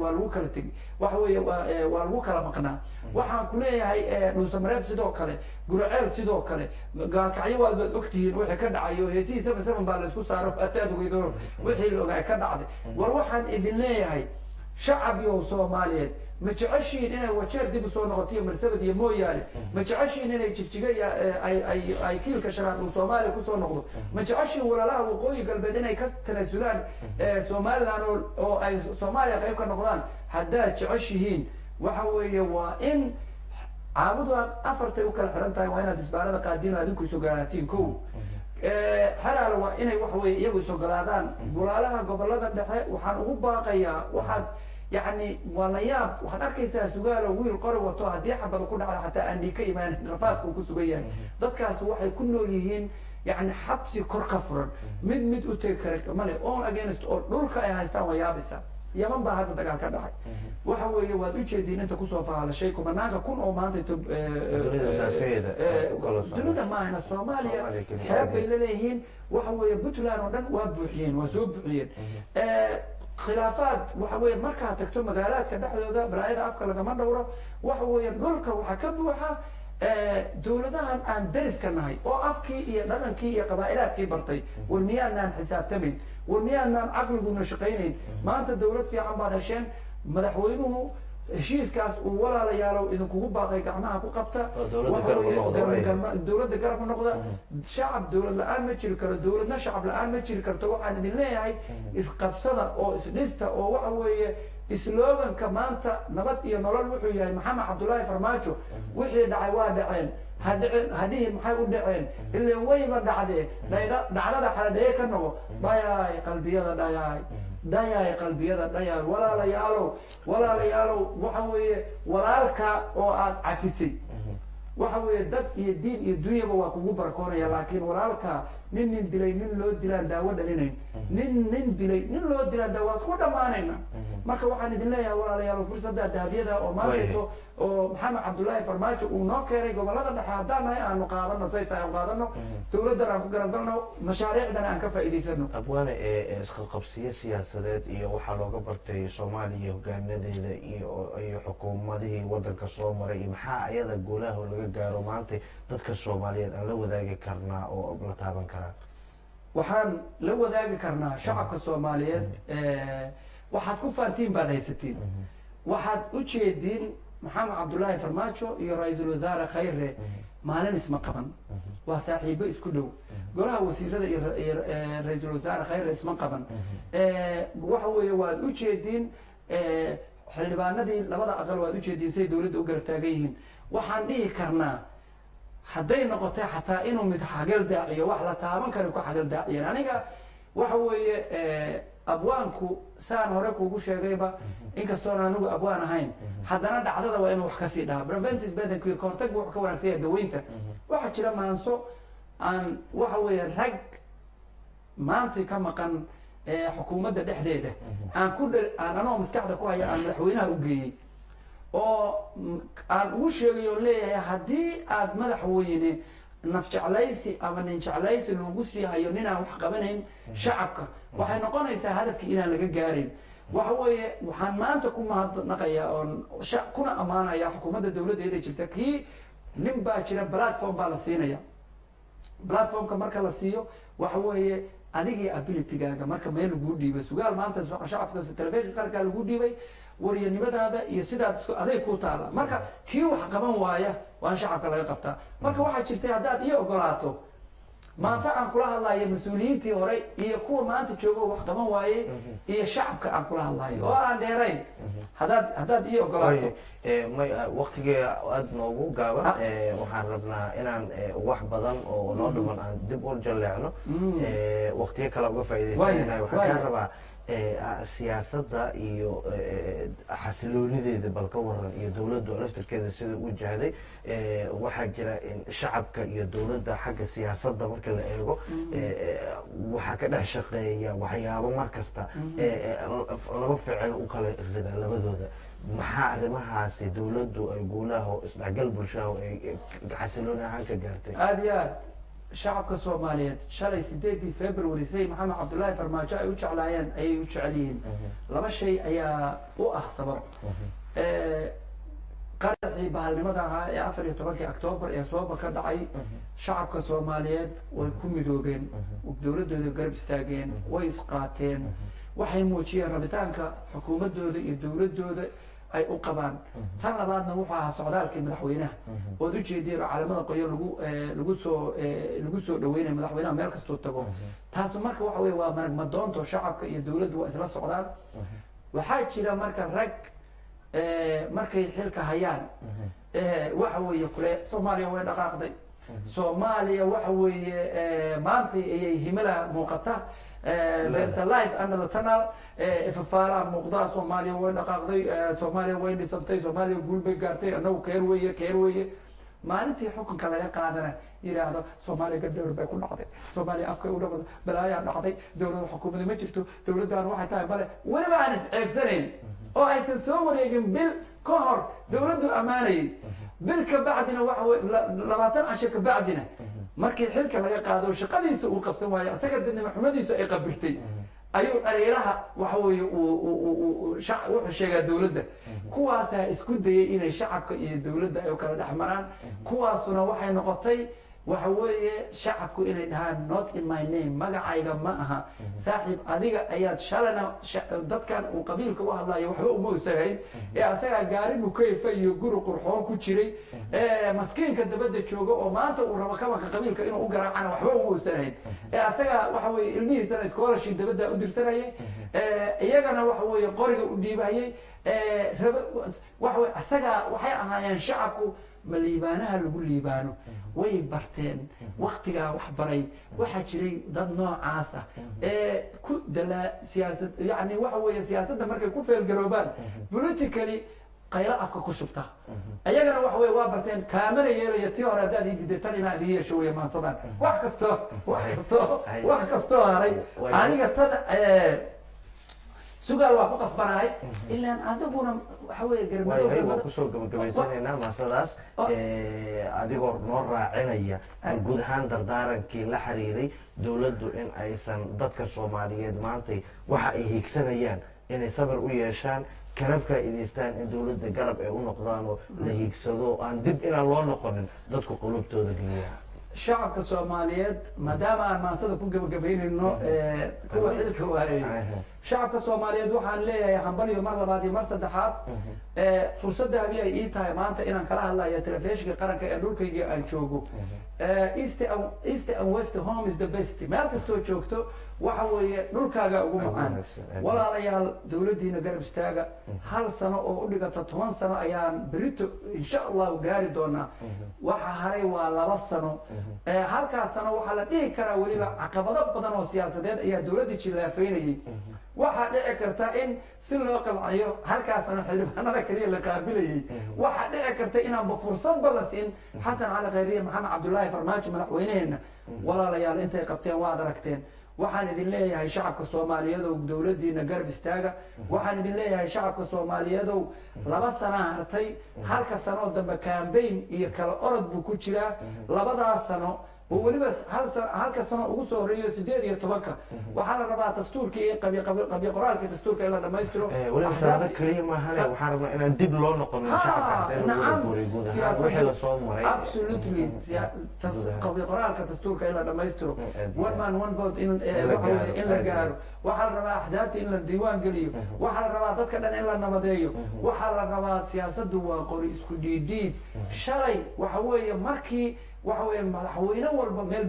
ولا كلا تجي وحوي ولا كلا مقنع وحن كلية هاي نسمرات سيدو كلا جرعال سيدو كلا قال كعيا والد أختي وحي كنا عيو هسي سبب بالسكوت صاروا أتاد ويدور وحي لو كنا عادي وروحن إذن ليه هاي شعب يو صوماليات ما تعشين إنا وشر دي بصون غطية مرسبة دي مو يعني ما تعشين إنا يشجعي أي كيل كشرات وصومالي كوسون نقطه ما تعشين ولا لا وقوي قلب بدنا يكسر سودان صومال لانه أو أي صوماليا قريب كنقطان حدا تعشين وحوي وإن عابدوا أفرت وكل حرنتاي وين دسبارة قاعدين هذول كيسوقاتين كو حلا لو إنا وحوي يبغوا سوقلادان ولا لها قبل هذا الدحى وحن باقيا وحد يعني ولياب وحد أركيسها سجال ويل قرب وطه دي حبة كنا على حتى أني كيمان رفاق وكسوجيان ضدك سواح كله ليهين يعني حبس كركفر مد وتكرك ماله all against all دول كأي هاستوى يابسة يا من بهذا دقال كده وحوي يواد وجدين أنت كسوف على شيء كمان ناقة كون أو ما أنت تب دلودا ما هنا الصومالية حب اللي ليهين وحوي بتلان ودن وبحين وسوبحين خلافات وحوي مركها تكتب مقالات كدحدودا برايد أفكار لما دورة وحوي دولك وحكبوها دولدان أن درس كناهي أو أفكي لغنكي قبائلات كي برطي والمياه نان حساب تمين والمياه نان عقل قلنا شقينين ما أنت الدولات في عم بعض الشيء مدحوينه هشيس كاس ولا ليالو إذا كوب باقي كعمها كوقبته الدولة قرب النقطة شعب دولة الآن ما تشيل كر الدولة شعب الآن ما تشيل كرتوا عن الدنيا هاي إسقبصنا أو إسنستا أو وحوي إسلوغن كمان تا نبت ينولل وحوي محمد عبد الله فرماجو وحي دعوات دعين هذه محاول دعين اللي وين بدعده دعده حلا ده كنو ضياي قلبي هذا ضياي قلبي هذا ضياي ولا ليالو وحوي ولا لك أو عكسي وحوي دت يدين الدنيا بواقوه بركونه لكن ولا لك نين دلي نين لو دلان داود لينين نين دلي نين لو دلان داود كل ما نينا marka waxaan idin leeyahay walaalayaal fursada dahabiyada oo maanta oo Maxamed Cabdullaahi Farmaajo uu noo keenay gobolada dhexe hadaan aanu qaadano saytaay qaadano dawladda aan ku garan galno mashaariicdan aan ka faa'iideysano abwaana isqa qabsiye siyaasadeed iyo waxa looga bartay Soomaaliya hogaamiyadeeda iyo xukuumadihii wadanka soo maray maxaa ayada goolaha laga gaaro maanta dadka Soomaaliyeed aan la wadaagi karnaa oo la taaban karaa waxaan la wadaagi karnaa shacabka Soomaaliyeed waxaad ku faantiin baad haysatiin waxaad u jeedin Maxamed Cabdullaahi Farmaajo iyo ra'iisul wasaare Khayre maalin isma qaban waa saaxiibo isku dhow golaha wasiirada iyo ra'iisul wasaare Khayre isma qaban waxa weeye waad u jeedin xildhibaanadii labada aqal waad u jeedin say dawladda u garab taagan yihiin waxaan dhihi karnaa hadday noqotay xataa inuu mid xagal daaciyo wax la taaban karo ku xagal daaciyeen aniga waxa weeye abwaanku saan hore kuugu sheegayba inkastoo aan anigu abwaan ahayn haddana dhacdada waa inuu wax ka sii dhaha preventive bedan ka hortag wuxuu ka wanaagsan yahay daweynta waxaa jira maanso aan waxa weeye rag maanta ka maqan xukuumadda dhexdeeda aan anoo maskaxda ku haya aan madaxweynaha u geeyey oo aan ugu sheegayo leeyahay haddii aad madaxweyne naf jeclaysi ama nin jeclaysi loogu sii hayo ninaan wax qabanayn shacabka waxay noqonaysaa hadafkii inaan laga gaarin waxa weeye waxaan maanta ku mahadnaqayaa oon kuna ammaanayaa xukuumadda dawladdeeda jirta kii nin baa jira platform baa la siinaya platformka marka la siiyo waxa weeye adigii abilitygaaga marka meel lagu dhiibay sugaal maanta shacabka telefishin qaranka lagu dhiibay waryanimadaada iyo sidaad aday ku taala marka kii wax qaban waaya waan shacabka laga qabtaa marka waxaa jirtay haddaad ii ogolaato maanta aan kula hadlayo mas-uuliyiintii hore iyo kuwa maanta joogo wax qaban waaye iyo shacabka aan kula hadlayo oo aan dheerayn haddaad ii ogolaato waqtigee aada noogu gaaban waxaan rabnaa inaan wax badan oo noo dhiman aan dib u jaleecno waqtiyo kale uga faa'iidaysanayna waxaan kaa rabaa siyaasadda iyo xasiloonideeda bal ka waran iyo dawladdu laftirkeeda sida u jahday waxaa jira in shacabka iyo dawladda xagga siyaasadda marka la eego waxaa ka dhex shaqeeya waxyaabo mar kasta laba ficil u kala rida labadooda maxaa arrimahaasi dawladdu ay guulaha isdhexgal bulshaha ay xasilooni ahaan ka gaartay aada iyo aad shacabka soomaaliyeed shalay 8 February say maxamed cabdullaahi farmaajo ay u jeclaayeen ayay u jecel yihiin laba shay ayaa u ah sabab qaraxii bahalnimada ahaa ee 14 October ee sooba ka dhacay shacabka soomaaliyeed way ku midoobeen dawladooda garab istaageen way isqaateen waxay muujiyeen rabitaanka xukuumadooda iyo dawladooda ay u qabaan tan labaadna wuxuu ahaa socdaalkii madaxweynaha ood u jeedeen oo calaamada qoyo lagu soo dhaweynayo madaxweynaha meel kastoo tago taas marka waxa weeye waa marag madoonto shacabka iyo dawladdu waa isla socdaan waxaa jira marka rag markay xilka hayaan waxa weeye kule soomaaliya way dhaqaaqday soomaaliya waxa weeye maanta ayay himila muuqata there's a light under the tunnel ifafaalaha muuqdaa soomaaliya way dhaqaaqday soomaaliya way dhisantay soomaaliya guul bay gaartay annagu keer weeye maalintii xukunka laga qaadana yidhaahdo soomaaliya gadawr bay ku dhacday soomaaliya afkay u dhaqdo balaayaa dhacday dawladda xukuumadda ma jirto dawladdan waxay tahay male weliba aan isceebsanayn oo aysan soo wareegin bil ka hor dawladdu ammaanayay bil ka bacdina waxa wey 20 casho ka bacdina markii xilka laga qaado shaqadiisa uu qabsan waayo isaga dadnimo xumadiisu ay qabirtay ayuu dhaliilaha waxa weeye wuxuu sheegaa dawladda kuwaasaa isku dayay inay shacabka iyo dawladda ay kala dhex maraan kuwaasuna waxay noqotay waxa weeye shacabku inay dhahaan not in my name magacayga ma aha saaxiib adiga ayaad shalana dadkan uu qabiilka u hadlayo waxba uma usarayn ee asagaa gaari mukayfa iyo guri qurxoon ku jiray maskiinka dabadda jooga oo maanta uu rabo kabanka qabiilka inuu u garaacana waxba uma usarayn ee asagaa waxa weeye ilmihiisana scholarship dabadda u dirsanayay iyagana waxa weeye qoriga u dhiibahayay waxa weye asagaa waxay ahaayeen shacabku ma liibaanaha lagu liibaano way barteen waktigaa wax baray waxaa jiray dad noocaas ah ee ku dalaa siyaasad yani waxa weeye siyaasadda markay ku feelgaroobaan politically qaylo afka ku shubta ayagana waxa weye waa barteen kaamana yeelaya tii hore haddaad ii diiday tan inaa idin yeesho wey maansadaan wax kastoo haray aniga tan sugaal waa ku qasbanahay ilaan adiguna waxa weeye garmadooda waa kusoo gabagabaysanaynaa maasadaas adigoo noo raacinaya guud ahaan dardaarankii la xiriiray dawladdu in aysan dadka soomaaliyeed maantay waxa ay hiigsanayaan inay sabir u yeeshaan kana faa'iidaystaan in dawladda garab ay u noqdaan oo la hiigsado aan dib inaan loo noqonin dadku qulubtooda geliya shacabka soomaaliyeed maadaama aan maansada ku gabagabaynayno kuwa xilka waayay shacabka soomaaliyeed waxaan leeyahay hambaliyo mar labaad iyo mar saddexaad fursadda habi ay ii tahay maanta inaan kala hadlayo telefishinka qaranka ee dhulkayga aan joogo east and west home is the best meel kastoo joogto waxa weeye dhulkaaga ugu macaan walaalayaal dawladdiina garab istaaga hal sano oo u dhigata 10 sano ayaan berito insha allahu gaari doonaa waxa haray waa 2 sano halkaas sano waxaa la dhihi karaa weliba caqabado badan oo siyaasadeed ayaa dawladda jilaafeynayay waxaa dhici karta in si loo qalcayo halkaasna xildhibaanada kaliya la qaabilayay waxaa dhici karta inaanba fursadba la siin xasan cali khayriye maxamed cabdullaahi farmaajo madaxweyneheena walaalayaal intay qabteen waad aragteen waxaan idin leeyahay shacabka soomaaliyeedow dawladdiina garab istaaga waxaan idin leeyahay shacabka soomaaliyeedow 2 sana hartay halka sanoo dambe campaign iyo kala orod buu ku jiraa 2daas sano oo weliba halka sano ugu soo horeeyo 18 waxaa la rabaa dastuurkii in qabi qoraalka dastuurka in la dhamaystiro weliba saada kaliya ma ahane waxaan rabnaa inaan dib loo noqonin shacabka in lagu guuriyo guud ahaan wixii la soo maray absolutely qabi qoraalka dastuurka in la dhamaystiro one man one vote in la gaaro waxaa la rabaa axsaabta in la diiwaan geliyo waxaa la rabaa dadka dhan in la nabadeeyo waxaa la rabaa siyaasaddu waa qori isku dhiidhiid shalay waxa weeye markii waxa weeye madaxweyne walba meel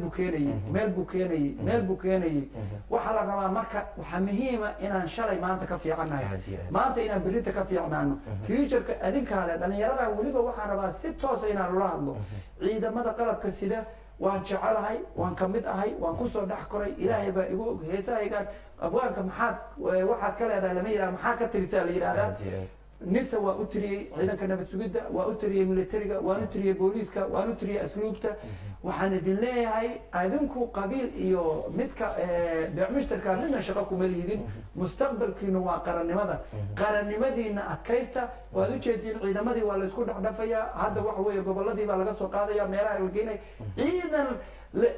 buu keenayey waxaa la rabaa marka waxaa muhiima inaan shalay maanta ka fiicannahay maanta inaan berita ka fiicnaano futureka adinkaale dhalinyarada weliba waxaan rabaa si toosa inaan ula hadlo ciidamada qalabka sida waan jecelahay waan ka mid ahay waan kusoo dhex koray ilaahay baa igu og heesahaygaan abwaanka waxaad ka leedahay lama yidhaha maxaa ka tirisaa la yidhahdaa nisa waa u tiriyey ciidanka nabad sugidda waa u tiriyey militariga waan u tiriyey booliiska waan u tiriyey asluubta waxaan idin leeyahay adinku qabiil iyo midka beec mushtarka midna shaqo kuma liidin mustaqbalkiinu waa qarannimadiina adkaysta waad ujeediin ciidamadii waa laysku dhexdhafayaa hadda waxa weeye gobolladii baa laga soo qaadaya meelaha la geenay ciidan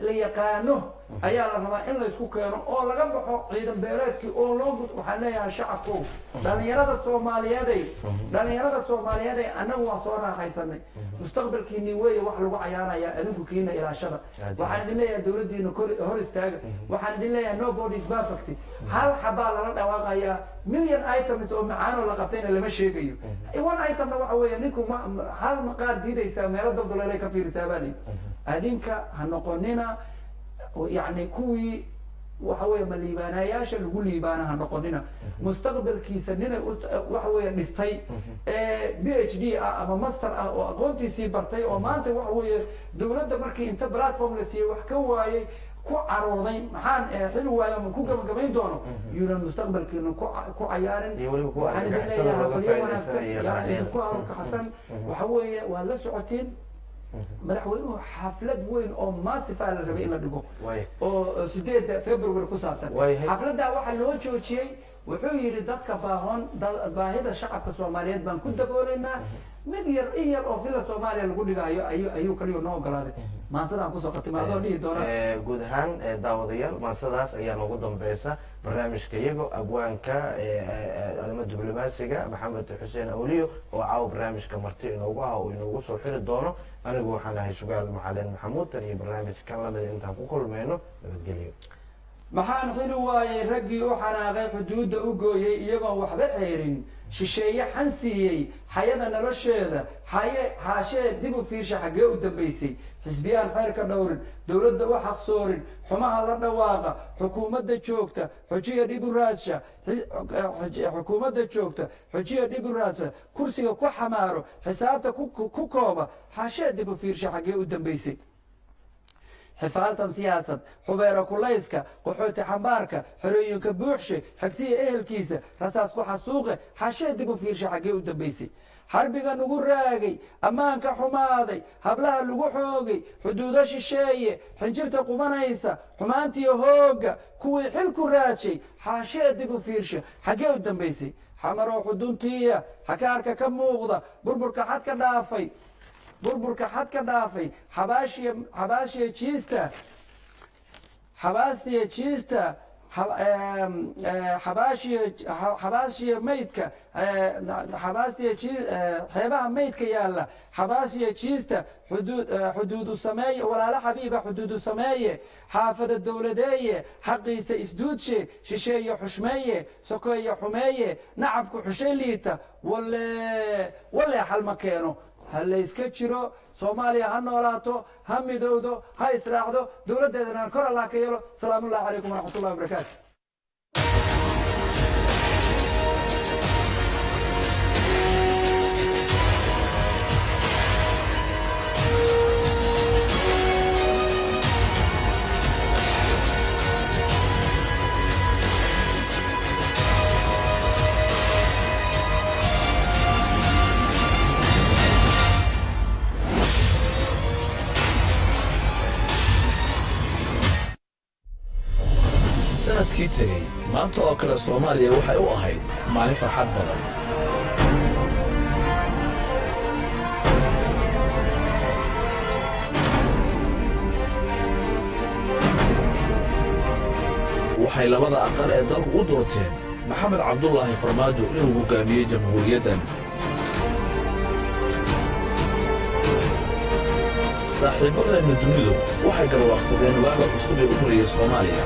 la yaqaano ayaa la rabaa in laysku keeno oo laga baxo ciidan beeleedkii oo loo waxaan leeyahay shacabku dhalinyarada soomaaliyeed annagu waa soo raaxaysanay mustaqbalkiini weeye wax lagu cayaaraya adinku kiina ilaashada waxaan idin leeyahay dawladdiina hor istaaga waxaan idin leeyahay nobody is perfect hal xabaa lala dhawaaqayaa million items oo macaanoo la qabtayna lama sheegayo one itemna waxa weeye ninku hal maqaar diidaysaa meelo dabdolelay ka fiirisaa baa lii adinka ha noqonina yani kuwii waxa weeye ma liibaanayaasha lagu liibaana ha noqonina mustaqbalkiisa nina waxa weeye dhistay PhD ah ama master ah oo aqoontiisii bartay oo maanta waxa weeye dawladda markii inta platform la siiyey wax ka waayey ku carooday maxaan xili waayo ama ku gabagabayn doono yuunan mustaqbalkiina ku cayaarin waxaan idin leeyahay balyo wanaagsan idinku hawlkaxsan waxa weeye waad la socotiin madaxweynuhu xaflad weyn oo massive la rabay in la dhigo oo 8 February ku saabsan xafladda waxaa loo joojiyey wuxuu yidhi dadka baahida shacabka Soomaaliyeed baan ku dabooleynaa mid yar oo fila Soomaaliya lagu dhigayo ayuu kaliya noo ogolaaday maansadaan kusoo qatimaadoo dhihi doonaa guud ahaan daawadayaal maansadaas ayaa noogu dambeysa barnaamijka iyago abwaanka ama diblomaasiga maxamed xuseen awliyo oo caawa barnaamijka marti inoogu ah oo inoogu soo xiri doono anigu waxaan ahay sugaal macalin maxamuud tan iyo barnaamijkan lamida intaan ku kulmayno nabadgelyo maxaan xili waayey raggii u xanaaqay xuduudda u gooyey iyagoon waxba xeerin shisheeye xan siiyey xayada nolosheeda haashee dib u fiirsha xaggee u dambaysay xisbiyaan xeer ka dhowrin dawladda u xaqsoorin xumaha la dhawaaqa xukuumadda joogta xujiya dhib u raadsha xukuumadda joogta xujiya dhib u raadsa kursiga ku xamaaro xisaabta ku kooba haashee dib u fiirsha xaggee u dambaysay xifaaltan siyaasad xubeero kulayska qaxooti xambaarka xerooyinka buuxshe xigtiya ehelkiisa rasaas ku xasuuqe xashee dib u fiirsha xaggee u dambaysay xarbiga nugu raagay ammaanka xumaaday hablaha lagu xoogay xuduudo shisheeye xinjirta qubanaysa xumaantiyo hoogga kuwii xilku raadshay xaashee dib u fiirsha xaggee u dambaysay xamaroo xuduntiya xakaarka ka muuqda burburka xad ka dhaafay xabaashiya jiista xabaashiya maydka xeebaha maydka yaalla xabaashiya jiista xuduudu sameeye walaalo xabiiba xuduudu sameeye xaafada dawladeeye xaqiisa isduudshe shisheeye xushmeeye sokeeye xumeeye nacabku xushay liita walle xal ma keeno ha layska jiro soomaaliya ha noolaato ha midowdo ha israacdo dawladdeedana kor allah ka yeelo salaamu ullahi calaykum waraxmat ullahi wabarakaatu sanadkii tegey maanta oo kale Soomaaliya waxay u ahayd maalin farxad badan waxay labada aqal ee dalku u doorteen maxamed cabdullaahi farmaajo inuu hogaamiyo jamhuuriyaddan saaxiibadeena dunidu waxay garwaaqsadeen waaga cusub ee u horreeyay Soomaaliya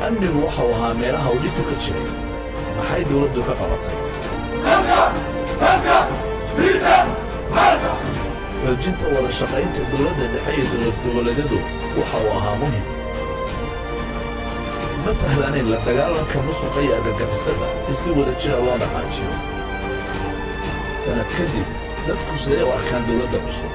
amnigu waxa uu ahaa meelaha uu dhibku ka jiray maxay dawladdu ka qabatay xoojinta wada shaqaynta dawladda dhexe iyo dowlad goboleedyadu waxa uu ahaa muhim ma sahlanayn la dagaalanka musuqa iyo argagixisada in si wada jira loo dhaqaajiyo sanad kadib dadku siday u arkaan dawladda cusub